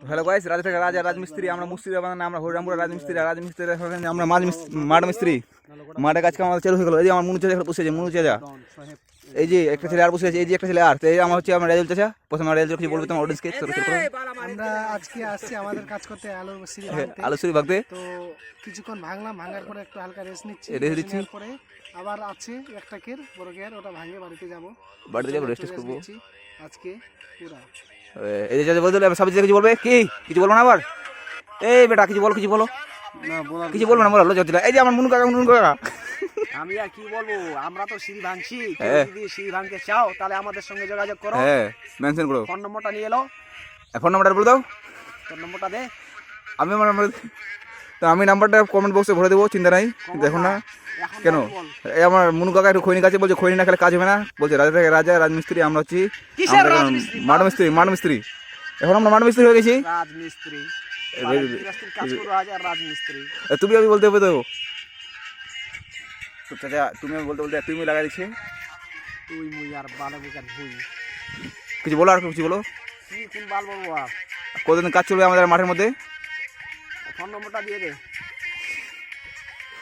Hello guys, রাজা থেকে রাজা রাজমিস্ত্রি, আমরা মুর্শিদাবাদ না, আমরা হরিরামপুরের রাজমিস্ত্রি আমরা মাঠ মিস্ত্রি। মাঠে কাজ আমাদের চালু হয়ে গেল। এই যে আমার মুনু চাচা বসে আছে, মুনু চাচা, এই যে একটা ছেলে আর বসে আছে, এই যে একটা ছেলে আর, এই আমার হচ্ছে আমার রেজাল্ট চাচা। প্রথমে আমার রেজাল্ট কিছু বলবে তোমার অডিয়েন্সকে? আমরা আজকে আসছি আমাদের কাজ করতে আলু সিঁড়ি ভাগতে। তো কিছুক্ষণ ভাঙলাম, ভাঙার পরে একটু হালকা রেস্ট নিচ্ছি, রেস্ট দিচ্ছি। পরে আবার আছে একটা কের বড় গিয়ার, ওটা ভাঙে বাড়িতে যাব রেস্ট করবো আজকে পুরা। এই যে বলতে সব কিছু বলবে কি? কিছু বলবো না আবার? এই বেটা কিছু বলো, কিছু বলো। কিছু বলবো না, বলো লজ্জা। এই যে আমার মুনু কাকা, মুনু কাকা, আমি আর কি বলবো, আমরা তো সিঁড়ি ভাঙছি। যদি সিঁড়ি ভাঙতে চাও তাহলে আমাদের সঙ্গে যোগাযোগ করো। হ্যাঁ, মেনশন করো। ফোন নম্বরটা নিয়ে এলো। ফোন নাম্বারটা বলে দাও। ফোন নম্বরটা দে। আমি আমার আমি নাম্বারটা কমেন্ট বক্সে ভরে দেবো, চিন্তা নাই। দেখুন না কেন, এই আমার মুনু কাকা একটু খৈনি কাছে বলছে, খৈনি না খেলে কাজ হবে না বলছে। রাজা থেকে রাজা রাজমিস্ত্রি, আমরা হচ্ছি মাঠ মিস্ত্রি। এখন আমরা মাঠ মিস্ত্রি হয়ে গেছি। রাজমিস্ত্রি কাজ করো আজ, আর রাজমিস্ত্রি তুমি আমি বলতে হবে তো চাচা, তুমি আমি বলতে বলতে তুমি লাগাই দিচ্ছে। তুই মুই আর বালে বুকার ভুই। কিছু বলো, আর কিছু বলো। কি কোন বাল বলবো আর? কতদিন কাজ চলবে আমাদের মাঠের মধ্যে? ফোন নম্বরটা দিয়ে দে।